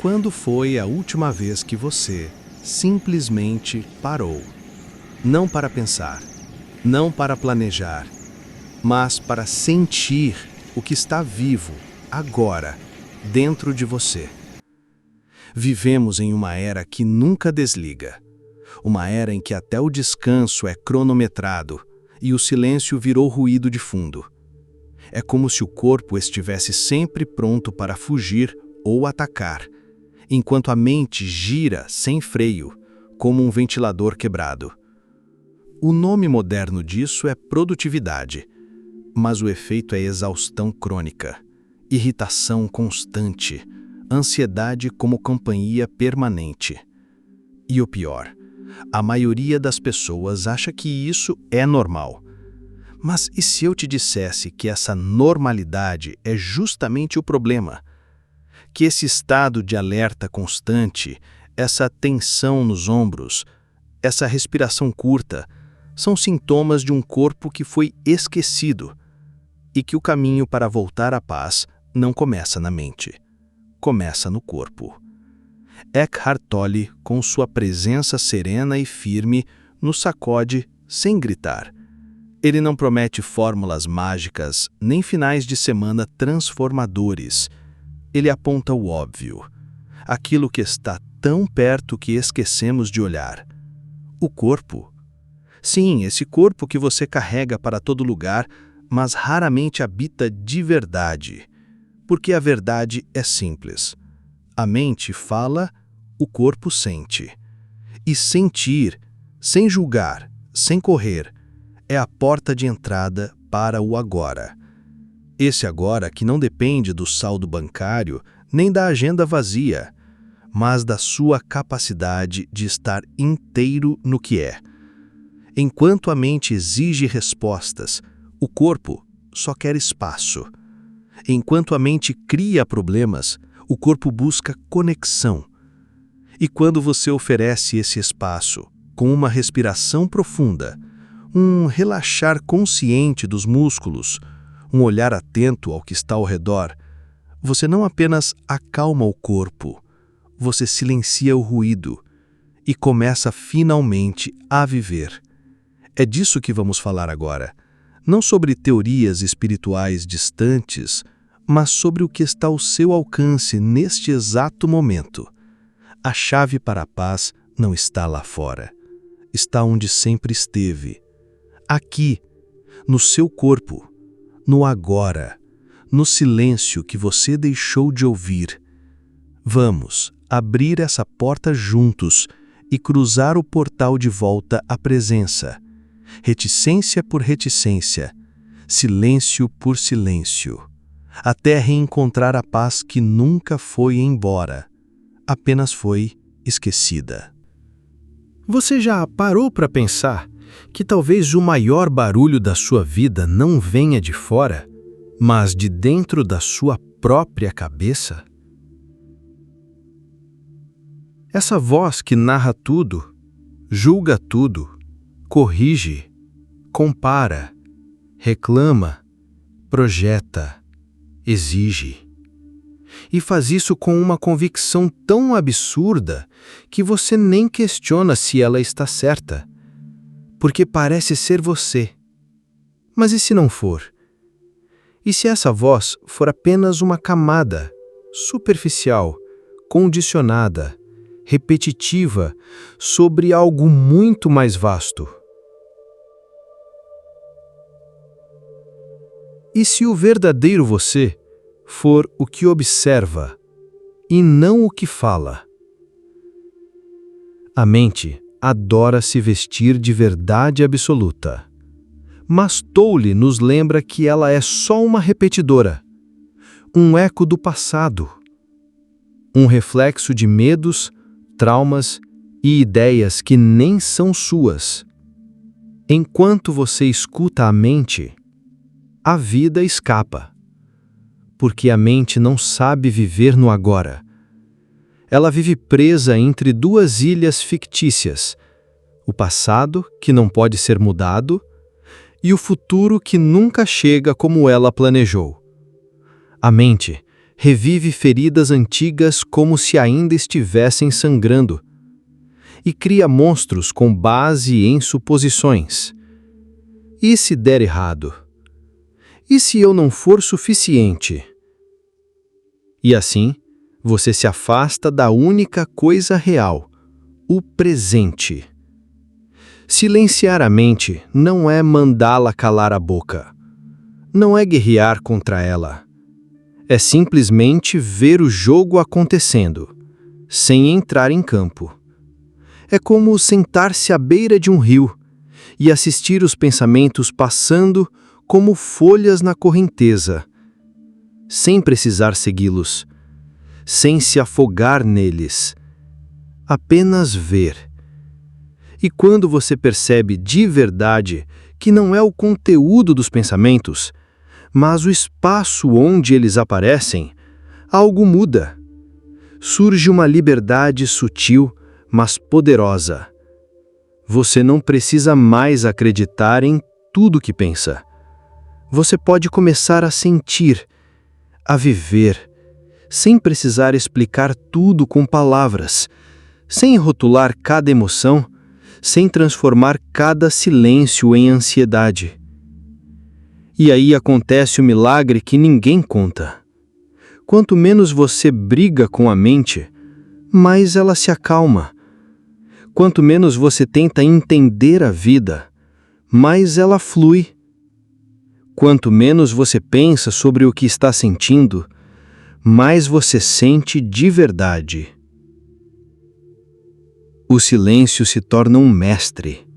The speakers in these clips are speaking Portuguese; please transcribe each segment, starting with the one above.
Quando foi a última vez que você simplesmente parou? Não para pensar, não para planejar, mas para sentir o que está vivo agora dentro de você. Vivemos em uma era que nunca desliga. Uma era em que até o descanso é cronometrado e o silêncio virou ruído de fundo. É como se o corpo estivesse sempre pronto para fugir ou atacar, enquanto a mente gira sem freio, como um ventilador quebrado. O nome moderno disso é produtividade, mas o efeito é exaustão crônica, irritação constante, ansiedade como companhia permanente. E o pior, a maioria das pessoas acha que isso é normal. Mas e se eu te dissesse que essa normalidade é justamente o problema? Que esse estado de alerta constante, essa tensão nos ombros, essa respiração curta, são sintomas de um corpo que foi esquecido e que o caminho para voltar à paz não começa na mente, começa no corpo. Eckhart Tolle, com sua presença serena e firme, nos sacode sem gritar. Ele não promete fórmulas mágicas, nem finais de semana transformadores. Ele aponta o óbvio, aquilo que está tão perto que esquecemos de olhar. O corpo. Sim, esse corpo que você carrega para todo lugar, mas raramente habita de verdade. Porque a verdade é simples. A mente fala, o corpo sente. E sentir, sem julgar, sem correr, é a porta de entrada para o agora. Esse agora que não depende do saldo bancário nem da agenda vazia, mas da sua capacidade de estar inteiro no que é. Enquanto a mente exige respostas, o corpo só quer espaço. Enquanto a mente cria problemas, o corpo busca conexão. E quando você oferece esse espaço com uma respiração profunda, um relaxar consciente dos músculos, um olhar atento ao que está ao redor, você não apenas acalma o corpo, você silencia o ruído e começa finalmente a viver. É disso que vamos falar agora, não sobre teorias espirituais distantes, mas sobre o que está ao seu alcance neste exato momento. A chave para a paz não está lá fora, está onde sempre esteve. Aqui, no seu corpo, no agora, no silêncio que você deixou de ouvir. Vamos abrir essa porta juntos e cruzar o portal de volta à presença. Reticência por reticência, silêncio por silêncio, até reencontrar a paz que nunca foi embora, apenas foi esquecida. Você já parou para pensar que talvez o maior barulho da sua vida não venha de fora, mas de dentro da sua própria cabeça? Essa voz que narra tudo, julga tudo, corrige, compara, reclama, projeta, exige. E faz isso com uma convicção tão absurda que você nem questiona se ela está certa. Porque parece ser você. Mas e se não for? E se essa voz for apenas uma camada, superficial, condicionada, repetitiva, sobre algo muito mais vasto? E se o verdadeiro você for o que observa e não o que fala? A mente adora se vestir de verdade absoluta. Mas Tolle nos lembra que ela é só uma repetidora, um eco do passado, um reflexo de medos, traumas e ideias que nem são suas. Enquanto você escuta a mente, a vida escapa, porque a mente não sabe viver no agora. Ela vive presa entre duas ilhas fictícias, o passado, que não pode ser mudado, e o futuro que nunca chega como ela planejou. A mente revive feridas antigas como se ainda estivessem sangrando, e cria monstros com base em suposições. E se der errado? E se eu não for suficiente? E assim, você se afasta da única coisa real, o presente. Silenciar a mente não é mandá-la calar a boca. Não é guerrear contra ela. É simplesmente ver o jogo acontecendo, sem entrar em campo. É como sentar-se à beira de um rio e assistir os pensamentos passando como folhas na correnteza, sem precisar segui-los, sem se afogar neles, apenas ver. E quando você percebe de verdade que não é o conteúdo dos pensamentos, mas o espaço onde eles aparecem, algo muda. Surge uma liberdade sutil, mas poderosa. Você não precisa mais acreditar em tudo que pensa. Você pode começar a sentir, a viver, sem precisar explicar tudo com palavras, sem rotular cada emoção, sem transformar cada silêncio em ansiedade. E aí acontece o milagre que ninguém conta. Quanto menos você briga com a mente, mais ela se acalma. Quanto menos você tenta entender a vida, mais ela flui. Quanto menos você pensa sobre o que está sentindo, mais você sente de verdade. O silêncio se torna um mestre.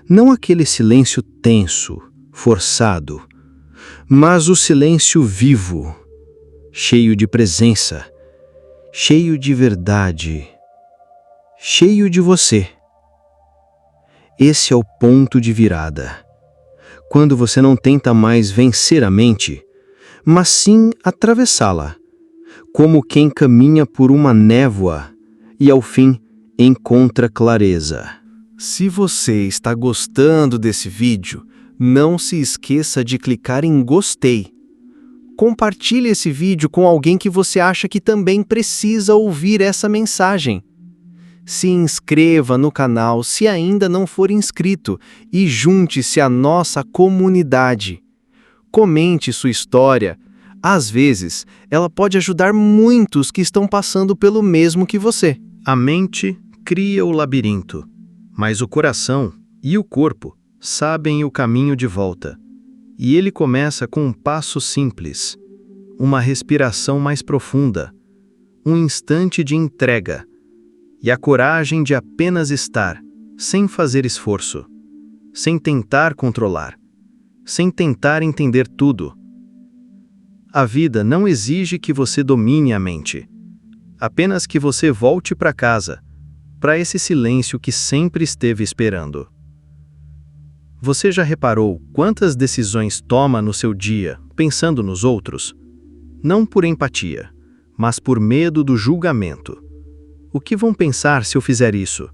Não aquele silêncio tenso, forçado, mas o silêncio vivo, cheio de presença, cheio de verdade, cheio de você. Esse é o ponto de virada. Quando você não tenta mais vencer a mente, mas sim atravessá-la, como quem caminha por uma névoa e, ao fim, encontra clareza. Se você está gostando desse vídeo, não se esqueça de clicar em gostei. Compartilhe esse vídeo com alguém que você acha que também precisa ouvir essa mensagem. Se inscreva no canal se ainda não for inscrito e junte-se à nossa comunidade. Comente sua história. Às vezes, ela pode ajudar muitos que estão passando pelo mesmo que você. A mente cria o labirinto, mas o coração e o corpo sabem o caminho de volta. E ele começa com um passo simples, uma respiração mais profunda, um instante de entrega e a coragem de apenas estar, sem fazer esforço, sem tentar controlar, sem tentar entender tudo. A vida não exige que você domine a mente, apenas que você volte para casa, para esse silêncio que sempre esteve esperando. Você já reparou quantas decisões toma no seu dia pensando nos outros? Não por empatia, mas por medo do julgamento. O que vão pensar se eu fizer isso?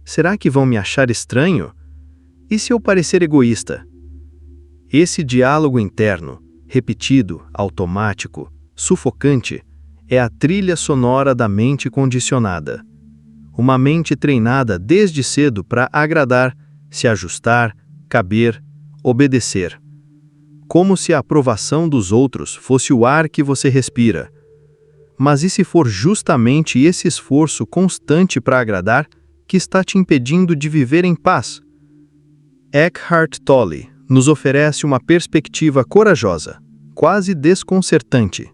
Será que vão me achar estranho? E se eu parecer egoísta? Esse diálogo interno, repetido, automático, sufocante, é a trilha sonora da mente condicionada. Uma mente treinada desde cedo para agradar, se ajustar, caber, obedecer. Como se a aprovação dos outros fosse o ar que você respira. Mas e se for justamente esse esforço constante para agradar que está te impedindo de viver em paz? Eckhart Tolle nos oferece uma perspectiva corajosa, quase desconcertante.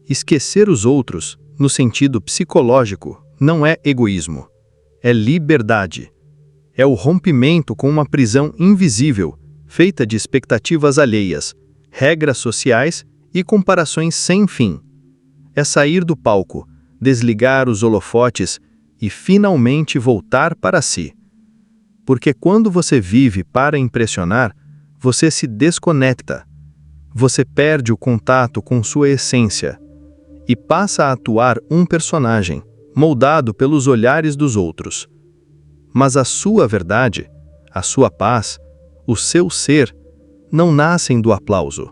Esquecer os outros, no sentido psicológico, não é egoísmo. É liberdade. É o rompimento com uma prisão invisível, feita de expectativas alheias, regras sociais e comparações sem fim. É sair do palco, desligar os holofotes e finalmente voltar para si. Porque quando você vive para impressionar, você se desconecta. Você perde o contato com sua essência e passa a atuar um personagem, moldado pelos olhares dos outros. Mas a sua verdade, a sua paz, o seu ser, não nascem do aplauso.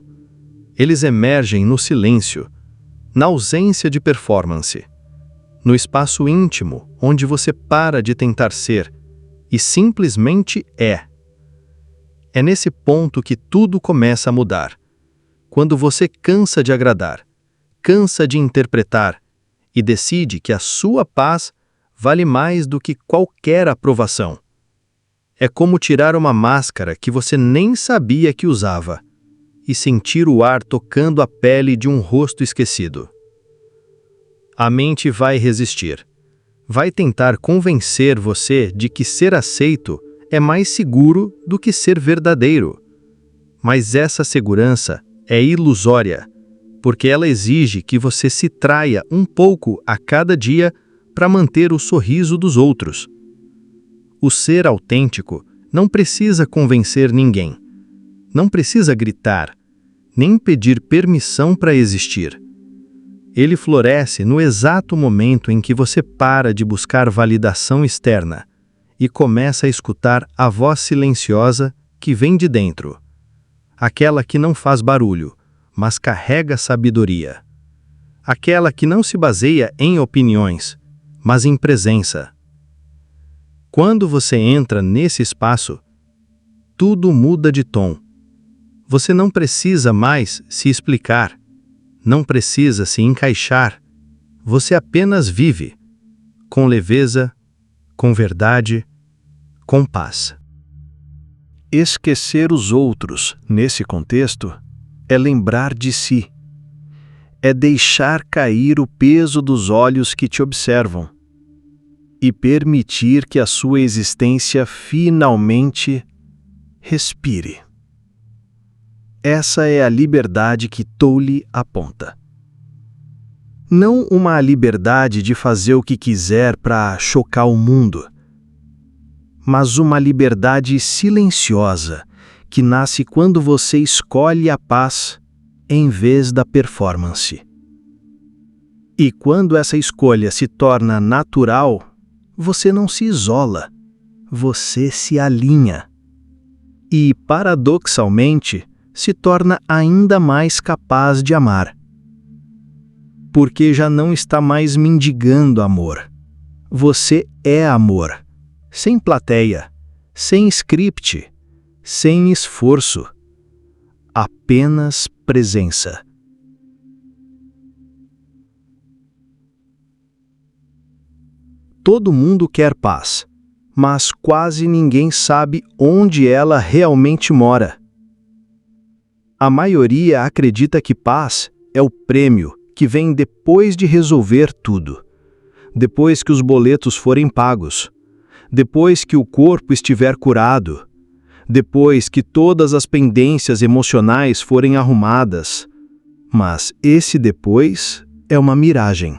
Eles emergem no silêncio, na ausência de performance, no espaço íntimo onde você para de tentar ser e simplesmente é. É nesse ponto que tudo começa a mudar. Quando você cansa de agradar, cansa de interpretar e decide que a sua paz vale mais do que qualquer aprovação. É como tirar uma máscara que você nem sabia que usava e sentir o ar tocando a pele de um rosto esquecido. A mente vai resistir. Vai tentar convencer você de que ser aceito é mais seguro do que ser verdadeiro. Mas essa segurança é ilusória, porque ela exige que você se traia um pouco a cada dia para manter o sorriso dos outros. O ser autêntico não precisa convencer ninguém. Não precisa gritar, nem pedir permissão para existir. Ele floresce no exato momento em que você para de buscar validação externa e começa a escutar a voz silenciosa que vem de dentro. Aquela que não faz barulho, mas carrega sabedoria. Aquela que não se baseia em opiniões, mas em presença. Quando você entra nesse espaço, tudo muda de tom. Você não precisa mais se explicar, não precisa se encaixar. Você apenas vive, com leveza, com verdade, com paz. Esquecer os outros, nesse contexto, é lembrar de si. É deixar cair o peso dos olhos que te observam e permitir que a sua existência finalmente respire. Essa é a liberdade que Tolle aponta. Não uma liberdade de fazer o que quiser para chocar o mundo, mas uma liberdade silenciosa que nasce quando você escolhe a paz em vez da performance. E quando essa escolha se torna natural, você não se isola, você se alinha. E, paradoxalmente, se torna ainda mais capaz de amar. Porque já não está mais mendigando amor. Você é amor, sem plateia, sem script, sem esforço, apenas presença. Todo mundo quer paz, mas quase ninguém sabe onde ela realmente mora. A maioria acredita que paz é o prêmio que vem depois de resolver tudo, depois que os boletos forem pagos, depois que o corpo estiver curado, depois que todas as pendências emocionais forem arrumadas. Mas esse depois é uma miragem.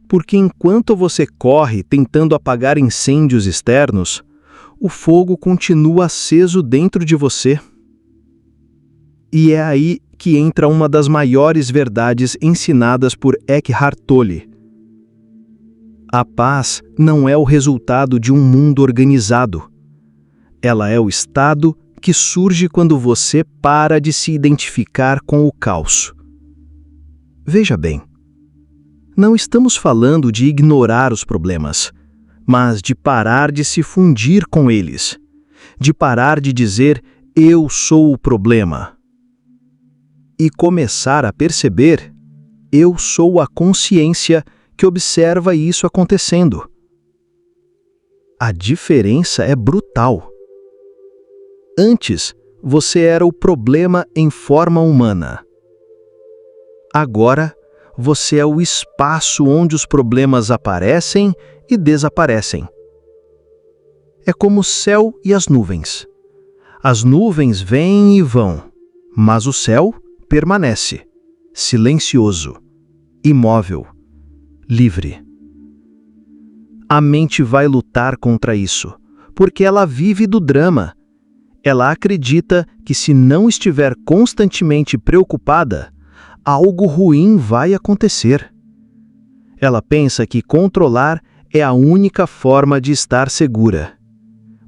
Porque enquanto você corre tentando apagar incêndios externos, o fogo continua aceso dentro de você. E é aí que entra uma das maiores verdades ensinadas por Eckhart Tolle. A paz não é o resultado de um mundo organizado. Ela é o estado que surge quando você para de se identificar com o caos. Veja bem, não estamos falando de ignorar os problemas, mas de parar de se fundir com eles, de parar de dizer "eu sou o problema" e começar a perceber "eu sou a consciência que observa isso acontecendo". A diferença é brutal. Antes, você era o problema em forma humana. Agora, você é o espaço onde os problemas aparecem e desaparecem. É como o céu e as nuvens. As nuvens vêm e vão, mas o céu permanece, silencioso, imóvel, livre. A mente vai lutar contra isso, porque ela vive do drama. Ela acredita que se não estiver constantemente preocupada, algo ruim vai acontecer. Ela pensa que controlar é a única forma de estar segura.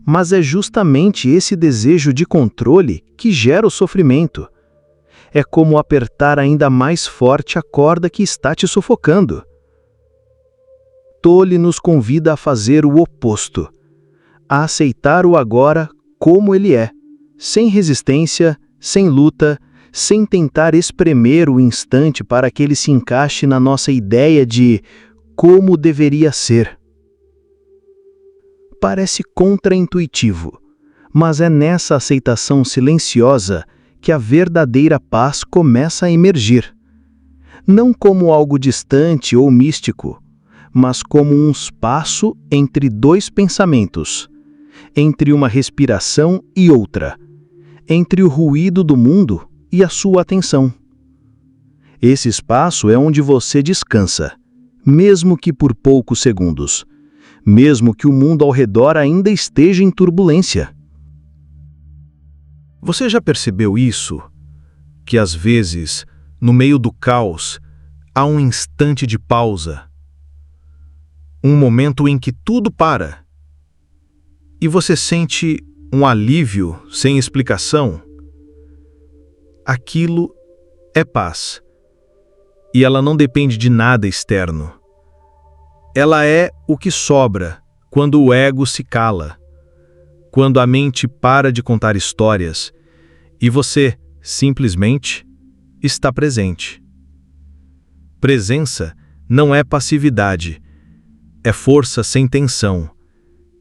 Mas é justamente esse desejo de controle que gera o sofrimento. é como apertar ainda mais forte a corda que está te sufocando. Tolle nos convida a fazer o oposto, a aceitar o agora como ele é, sem resistência, sem luta, sem tentar espremer o instante para que ele se encaixe na nossa ideia de como deveria ser. Parece contraintuitivo, mas é nessa aceitação silenciosa que a verdadeira paz começa a emergir. Não como algo distante ou místico, mas como um espaço entre dois pensamentos, entre uma respiração e outra, entre o ruído do mundo e a sua atenção. Esse espaço é onde você descansa, mesmo que por poucos segundos, mesmo que o mundo ao redor ainda esteja em turbulência. Você já percebeu isso? Que às vezes, no meio do caos, há um instante de pausa. Um momento em que tudo para. E você sente um alívio sem explicação. Aquilo é paz. E ela não depende de nada externo. Ela é o que sobra quando o ego se cala, quando a mente para de contar histórias e você, simplesmente, está presente. Presença não é passividade, é força sem tensão,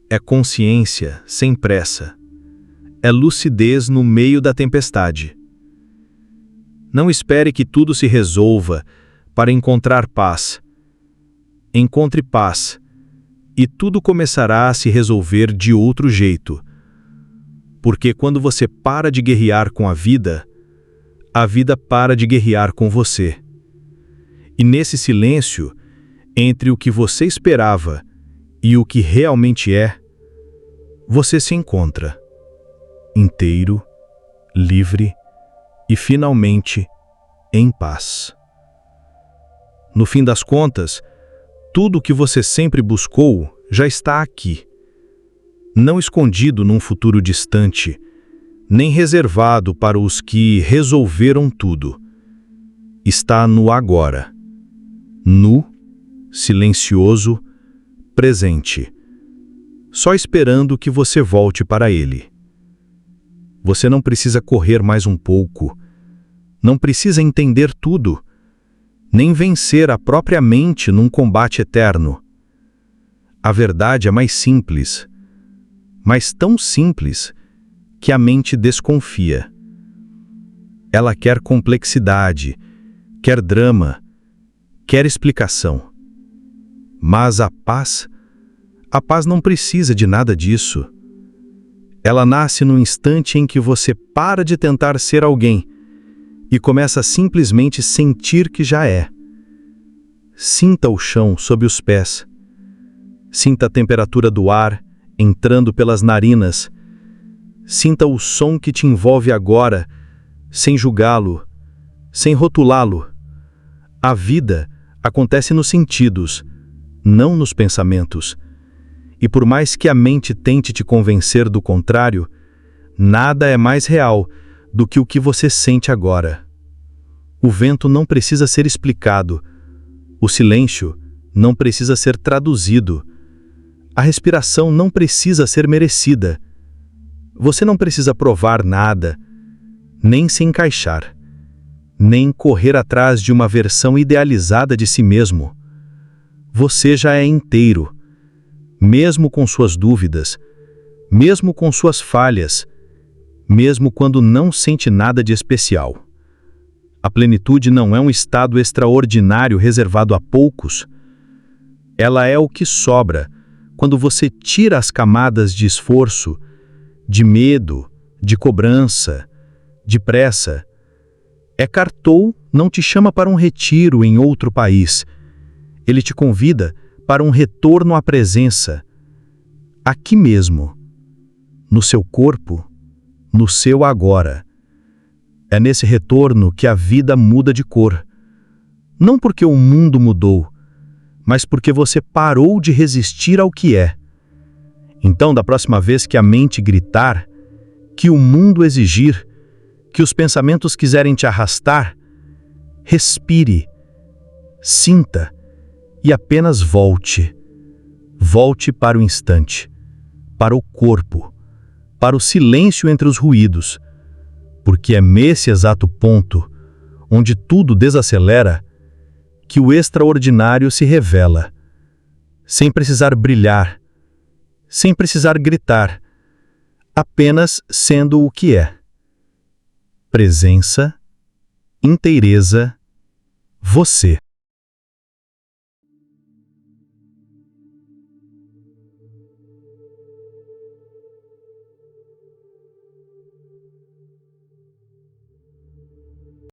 é consciência sem pressa, é lucidez no meio da tempestade. Não espere que tudo se resolva para encontrar paz. Encontre paz, e tudo começará a se resolver de outro jeito. Porque quando você para de guerrear com a vida para de guerrear com você. E nesse silêncio, entre o que você esperava e o que realmente é, você se encontra, inteiro, livre e finalmente em paz. No fim das contas, tudo o que você sempre buscou já está aqui. Não escondido num futuro distante, nem reservado para os que resolveram tudo. Está no agora. Nu, silencioso, presente. Só esperando que você volte para ele. Você não precisa correr mais um pouco. Não precisa entender tudo. Nem vencer a própria mente num combate eterno. A verdade é mais simples, mas tão simples que a mente desconfia. Ela quer complexidade, quer drama, quer explicação. Mas a paz não precisa de nada disso. Ela nasce no instante em que você para de tentar ser alguém e começa a simplesmente sentir que já é. Sinta o chão sob os pés. Sinta a temperatura do ar entrando pelas narinas. Sinta o som que te envolve agora, sem julgá-lo, sem rotulá-lo. A vida acontece nos sentidos, não nos pensamentos. E por mais que a mente tente te convencer do contrário, nada é mais real do que o que você sente agora. O vento não precisa ser explicado. O silêncio não precisa ser traduzido. A respiração não precisa ser merecida. Você não precisa provar nada, nem se encaixar, nem correr atrás de uma versão idealizada de si mesmo. Você já é inteiro, mesmo com suas dúvidas, mesmo com suas falhas, mesmo quando não sente nada de especial. A plenitude não é um estado extraordinário reservado a poucos. Ela é o que sobra quando você tira as camadas de esforço, de medo, de cobrança, de pressa. Eckhart Tolle não te chama para um retiro em outro país. Ele te convida para um retorno à presença, aqui mesmo, no seu corpo, no seu agora. É nesse retorno que a vida muda de cor. Não porque o mundo mudou, mas porque você parou de resistir ao que é. Então, da próxima vez que a mente gritar, que o mundo exigir, que que os pensamentos quiserem te arrastar, respire, sinta e apenas volte. Volte para o instante, para o corpo, para o silêncio entre os ruídos, porque é nesse exato ponto, onde tudo desacelera, que o extraordinário se revela, sem precisar brilhar, sem precisar gritar, apenas sendo o que é. Presença, inteireza, você.